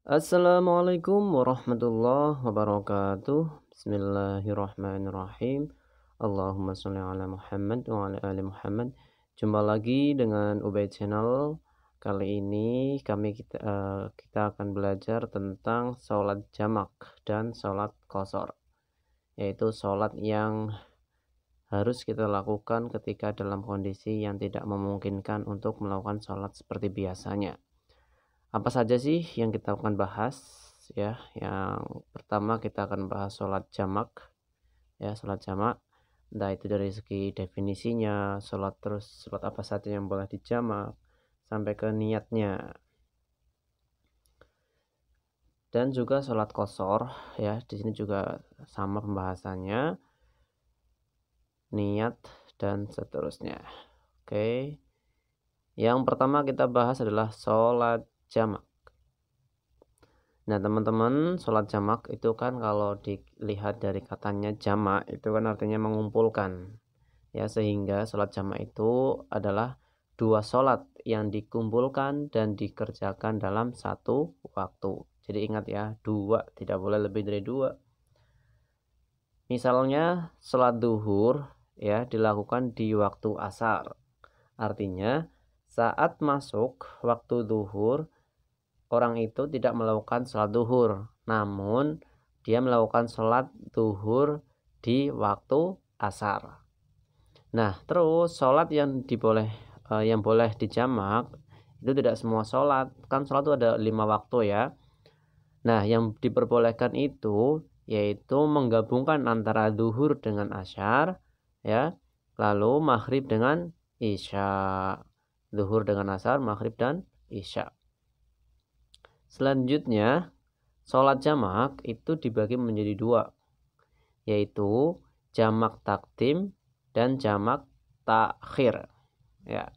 Assalamualaikum warahmatullahi wabarakatuh. Bismillahirrahmanirrahim. Allahumma sholli ala Muhammad wa ala ali Muhammad. Jumpa lagi dengan Ubay Channel. Kali ini kita akan belajar tentang sholat jamak dan sholat qashar, yaitu sholat yang harus kita lakukan ketika dalam kondisi yang tidak memungkinkan untuk melakukan sholat seperti biasanya. Apa saja sih yang kita akan bahas ya? Yang pertama kita akan bahas sholat jamak ya, sholat jamak. Entah itu dari segi definisinya, sholat apa saja yang boleh dijamak, sampai ke niatnya. Dan juga sholat qashar ya, di sini juga sama pembahasannya, niat dan seterusnya. Oke. Yang pertama kita bahas adalah sholat jamak. Nah teman-teman, sholat jamak itu kan kalau dilihat dari katanya jamak itu kan artinya mengumpulkan ya, sehingga sholat jamak itu adalah dua sholat yang dikumpulkan dan dikerjakan dalam satu waktu. Jadi ingat ya, dua, tidak boleh lebih dari dua. Misalnya sholat duhur ya dilakukan di waktu asar, artinya saat masuk waktu duhur orang itu tidak melakukan sholat duhur, namun dia melakukan sholat duhur di waktu asar. Nah, terus sholat yang boleh dijamak itu tidak semua sholat. Kan sholat itu ada 5 waktu ya. Nah, yang diperbolehkan itu yaitu menggabungkan antara duhur dengan asyar ya, lalu maghrib dengan isya. Duhur dengan asar, maghrib dan isya. Selanjutnya, sholat jamak itu dibagi menjadi dua, yaitu jamak takdim dan jamak takhir. Ya.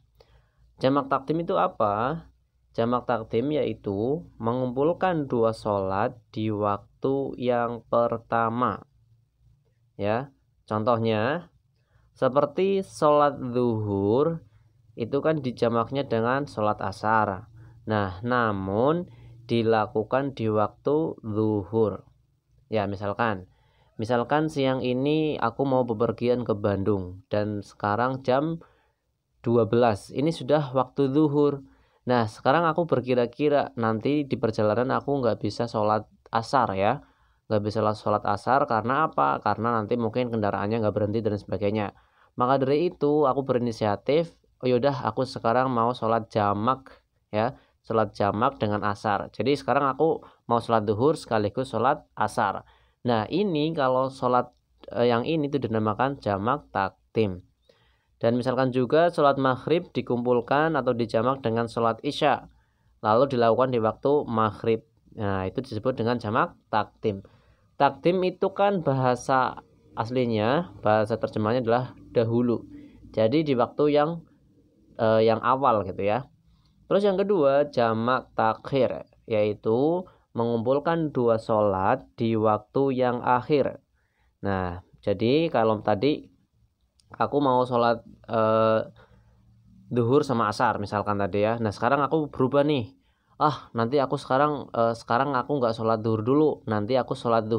Jamak takdim itu apa? Jamak takdim yaitu mengumpulkan dua sholat di waktu yang pertama. Ya, contohnya seperti sholat zuhur itu kan dijamaknya dengan sholat asar. Nah, namun dilakukan di waktu zuhur. Ya, misalkan siang ini aku mau bepergian ke Bandung dan sekarang jam 12. Ini sudah waktu zuhur. Nah, sekarang aku berkira-kira nanti di perjalanan aku nggak bisa sholat asar ya. Nggak bisa sholat asar karena apa? Karena nanti mungkin kendaraannya nggak berhenti dan sebagainya. Maka dari itu aku berinisiatif, oh yaudah aku sekarang mau sholat jamak ya. Sholat jamak dengan asar. Jadi sekarang aku mau sholat duhur sekaligus sholat asar. Nah ini kalau sholat yang ini itu dinamakan jamak takdim. Dan misalkan juga sholat maghrib dikumpulkan atau dijamak dengan sholat isya, lalu dilakukan di waktu maghrib. Nah itu disebut dengan jamak takdim. Takdim itu kan bahasa aslinya, bahasa terjemahnya adalah dahulu. Jadi di waktu yang awal gitu ya. Terus yang kedua jamak takhir, yaitu mengumpulkan dua sholat di waktu yang akhir. Nah jadi kalau tadi aku mau sholat duhur sama asar misalkan tadi ya. Nah sekarang aku berubah nih. Nanti aku sekarang aku nggak sholat duhur dulu. Nanti aku sholat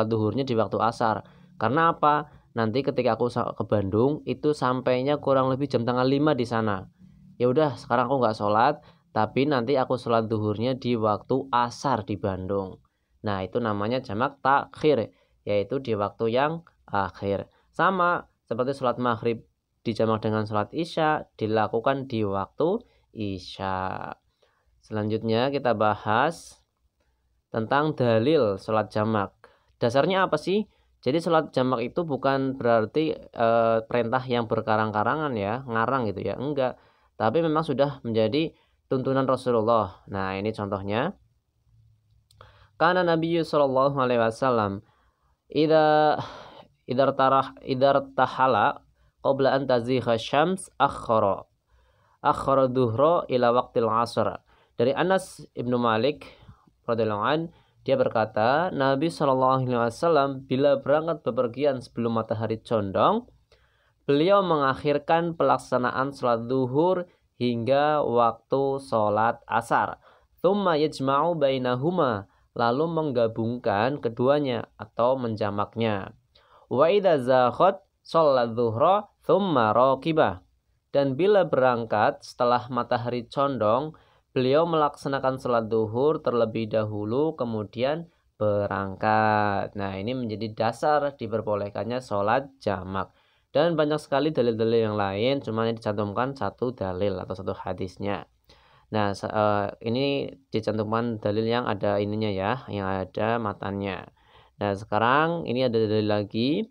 duhurnya di waktu asar. Karena apa? Nanti ketika aku ke Bandung itu sampainya kurang lebih jam tengah 5 di sana. Ya udah, sekarang aku nggak sholat, tapi nanti aku sholat duhurnya di waktu asar di Bandung. Nah itu namanya jamak takhir, yaitu di waktu yang akhir. Sama seperti sholat maghrib dijamak dengan sholat isya dilakukan di waktu isya. Selanjutnya kita bahas tentang dalil sholat jamak. Dasarnya apa sih? Jadi sholat jamak itu bukan berarti perintah yang berkarang-karangan ya, ngarang gitu ya, enggak. Tapi memang sudah menjadi tuntunan Rasulullah. Nah ini contohnya. Karena Nabi sallallahu alaihi wasallam idar tahala qabla an tazigha syams akhara duhra ila waqtil asr. Dari Anas Ibnu Malik radhiyallahu an, dia berkata, Nabi sallallahu alaihi wasallam bila berangkat bepergian sebelum matahari condong, beliau mengakhirkan pelaksanaan sholat duhur hingga waktu sholat asar. thumma yajma'u bainahuma, lalu menggabungkan keduanya atau menjamaknya. Wa idza zakhat shalat dzuhra thumma raqibah. Dan bila berangkat setelah matahari condong, beliau melaksanakan salat zuhur terlebih dahulu kemudian berangkat. Nah, ini menjadi dasar diperbolehkannya salat jamak. Dan banyak sekali dalil-dalil yang lain, cuma yang dicantumkan satu dalil atau satu hadisnya. Nah, ini dicantumkan dalil yang ada ininya ya, yang ada matanya. Nah, sekarang ini ada dalil lagi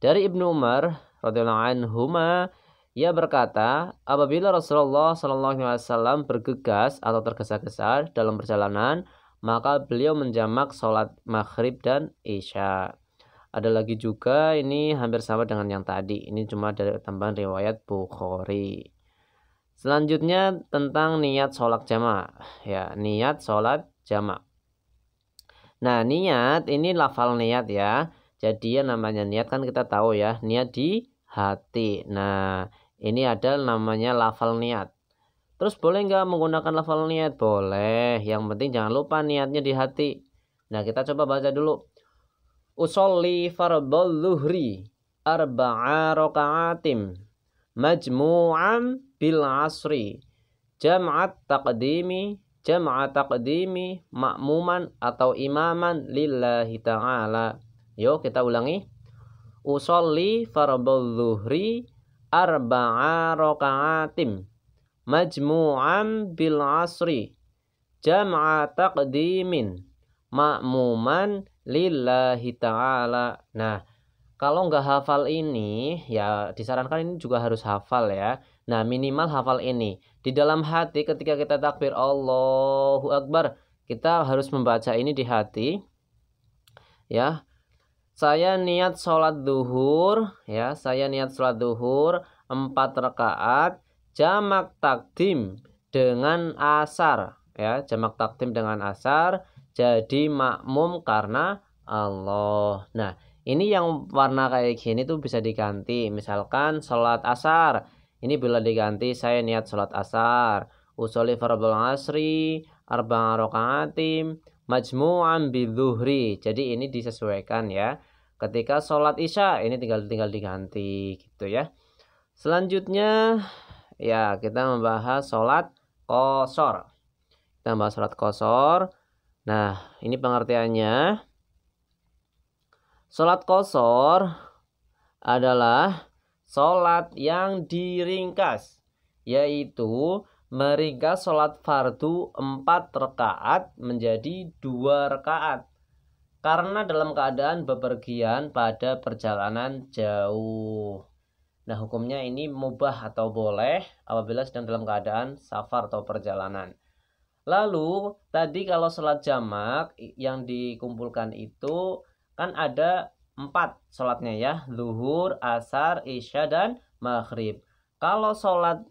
dari Ibnu Umar radhiyallahu anhuma. Ia berkata, apabila Rasulullah SAW bergegas atau tergesa-gesa dalam perjalanan, maka beliau menjamak sholat maghrib dan isya. Ada lagi juga, ini hampir sama dengan yang tadi. Ini cuma dari tambahan riwayat Bukhari. Selanjutnya tentang niat sholat jamak. Ya, niat sholat jamak. Nah, niat ini lafal niat ya. Jadi yang namanya niat kan kita tahu ya, niat di hati. Nah, ini ada namanya lafal niat. Terus boleh nggak menggunakan lafal niat? Boleh. Yang penting jangan lupa niatnya di hati. Nah, kita coba baca dulu. Usolli fardhol zuhri arba'a raka'atim majmu'an bil asri jam'at taqdimi ma'muman atau imaman lillahi ta'ala. Yuk kita ulangi. Usolli fardhol zuhri arba'a raka'atim majmu'an bil asri jam'a taqdimin ma'muman lillahi ta'ala. Nah, kalau nggak hafal ini ya disarankan ini juga harus hafal ya. Nah, minimal hafal ini. Di dalam hati ketika kita takbir Allahu Akbar, kita harus membaca ini di hati. Ya. Saya niat sholat zuhur, ya, saya niat sholat zuhur 4 rakaat jamak takdim dengan asar, ya, jamak takdim dengan asar jadi makmum karena Allah. Nah, ini yang warna kayak gini tuh bisa diganti. Misalkan sholat asar, ini bila diganti saya niat sholat asar, usolli fardhol asri arba'a raka'atim majmu'an bidzuhri. Jadi ini disesuaikan ya. Ketika sholat isya ini tinggal diganti gitu ya. Selanjutnya ya kita membahas sholat qashar. Kita membahas sholat qashar. Nah, ini pengertiannya. Sholat qashar adalah sholat yang diringkas, yaitu meringkas sholat fardu 4 rakaat menjadi 2 rakaat karena dalam keadaan bepergian pada perjalanan jauh. Nah, hukumnya ini mubah atau boleh apabila sedang dalam keadaan safar atau perjalanan. Lalu tadi kalau sholat jamak yang dikumpulkan itu kan ada 4 sholatnya ya, zuhur, asar, isya dan maghrib. Kalau sholat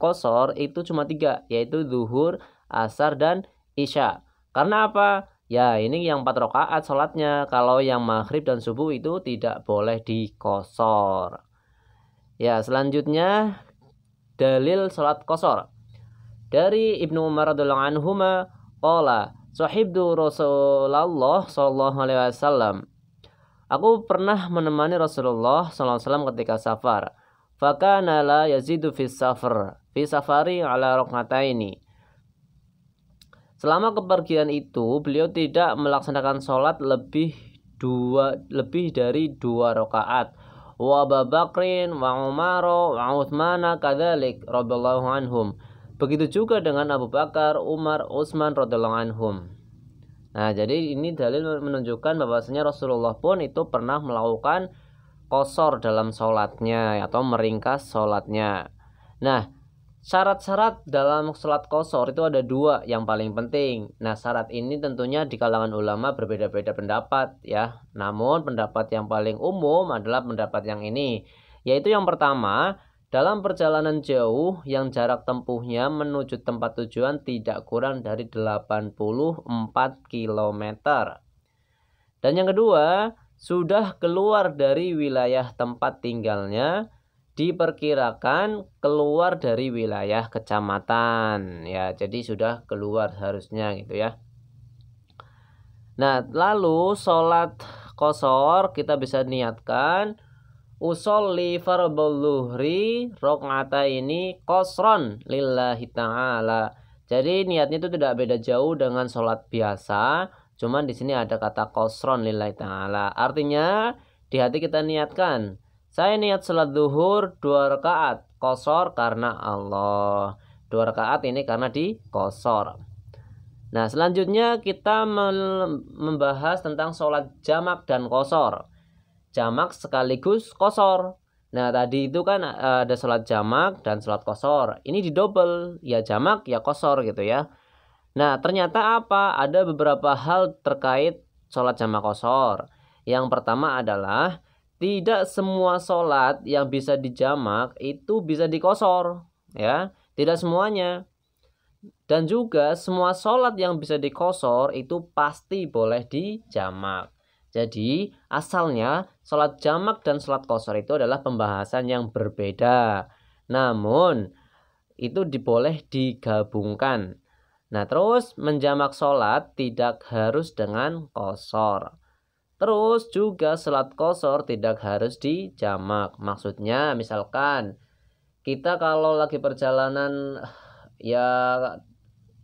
qashar itu cuma 3, yaitu zuhur, asar dan isya. Karena apa? Ya, ini yang 4 rakaat sholatnya. Kalau yang maghrib dan subuh itu tidak boleh diqashar. Ya, selanjutnya dalil sholat qashar. Dari Ibnu Umar radhiyallahu anhuma qala sahibtu Rasulullah sallallahu alaihi wasallam. Aku pernah menemani Rasulullah sallallahu alaihi wasallam ketika safar. Fakana la yazidu fi safari ala rak'ataini. Selama kepergian itu beliau tidak melaksanakan sholat lebih dari 2 rakaat. Wa Abu Bakrin wa Umar wa Utsman kadzalik radhiyallahu anhum. Begitu juga dengan Abu Bakar, Umar, Utsman radhiyallahu anhum. Nah, jadi ini dalil menunjukkan bahwasanya Rasulullah pun itu pernah melakukan qashar dalam sholatnya atau meringkas sholatnya. Nah, syarat-syarat dalam sholat qashar itu ada 2 yang paling penting. Nah, syarat ini tentunya di kalangan ulama berbeda-beda pendapat ya. Namun pendapat yang paling umum adalah pendapat yang ini, yaitu yang pertama, dalam perjalanan jauh yang jarak tempuhnya menuju tempat tujuan tidak kurang dari 84 km. Dan yang kedua, sudah keluar dari wilayah tempat tinggalnya diperkirakan keluar dari wilayah kecamatan. Ya, jadi sudah keluar harusnya gitu ya. Nah, lalu sholat qashar kita bisa niatkan usolli fardhu zuhri rakaataini qasran lillahi ta'ala. Jadi niatnya itu tidak beda jauh dengan sholat biasa, cuman di sini ada kata qasran lillahi ta'ala. Artinya di hati kita niatkan, saya niat sholat zuhur 2 rakaat qashar karena Allah. 2 rakaat ini karena di qashar. Nah, selanjutnya kita membahas tentang sholat jamak dan qashar. Jamak sekaligus qashar. Nah, tadi itu kan ada sholat jamak dan sholat qashar. Ini didouble, ya jamak ya qashar gitu ya. Nah, ternyata apa? Ada beberapa hal terkait sholat jamak qashar. Yang pertama adalah tidak semua sholat yang bisa dijamak itu bisa diqashar, ya. Tidak semuanya. Dan juga semua sholat yang bisa diqashar itu pasti boleh dijamak. Jadi asalnya sholat jamak dan sholat qashar itu adalah pembahasan yang berbeda. Namun itu boleh digabungkan. Nah, terus menjamak sholat tidak harus dengan qashar. Terus juga sholat qashar tidak harus dijamak. Maksudnya misalkan kita kalau lagi perjalanan ya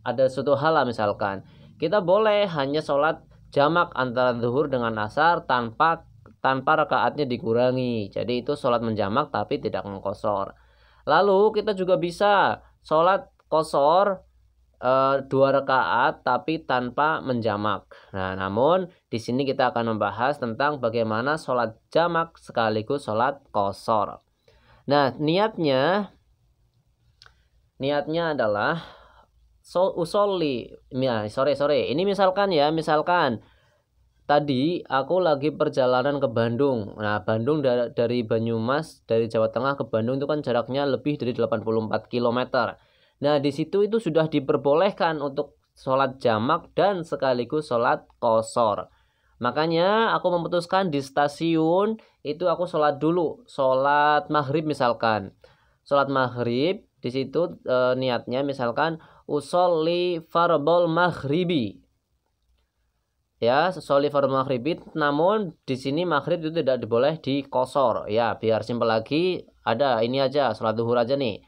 ada suatu hal lah, misalkan kita boleh hanya sholat jamak antara zuhur dengan asar tanpa rakaatnya dikurangi. Jadi itu sholat menjamak tapi tidak mengqashar. Lalu kita juga bisa sholat qashar 2 rakaat tapi tanpa menjamak. Nah, namun di sini kita akan membahas tentang bagaimana sholat jamak sekaligus sholat qashar. Nah, niatnya adalah usolli. Ya, sore. Ini misalkan tadi aku lagi perjalanan ke Bandung. Nah, Bandung dari Banyumas, dari Jawa Tengah ke Bandung itu kan jaraknya lebih dari 84 km. Nah, di situ itu sudah diperbolehkan untuk sholat jamak dan sekaligus sholat qashar. Makanya aku memutuskan di stasiun itu aku sholat dulu, sholat maghrib misalkan. Sholat maghrib di situ niatnya misalkan usolli fardhol maghribi. Ya, sholli fardhol maghribi, namun di sini maghrib itu tidak boleh diqashar. Ya, biar simpel lagi ada ini aja, sholat zuhur aja nih.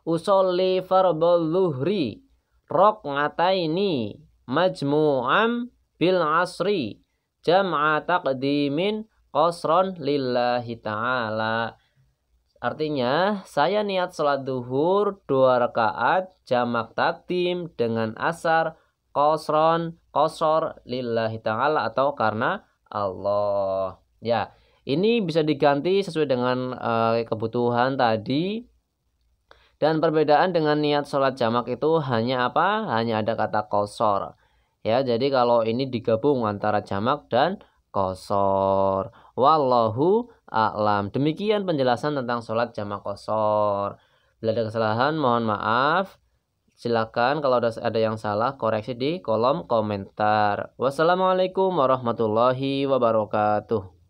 Usolli fardhol zuhri rakaataini majmu'am bil asri jam'a taqdimin qasran lillahi ta'ala. Artinya, saya niat sholat zuhur 2 rakaat jamak takdim dengan asar qashar lillahi ta'ala atau karena Allah. Ya, ini bisa diganti sesuai dengan kebutuhan tadi. Dan perbedaan dengan niat sholat jamak itu hanya apa? Hanya ada kata qashar. Ya, jadi kalau ini digabung antara jamak dan qashar. Wallahu a'lam. Demikian penjelasan tentang sholat jamak qashar. Bila ada kesalahan mohon maaf. Silakan kalau ada yang salah koreksi di kolom komentar. Wassalamualaikum warahmatullahi wabarakatuh.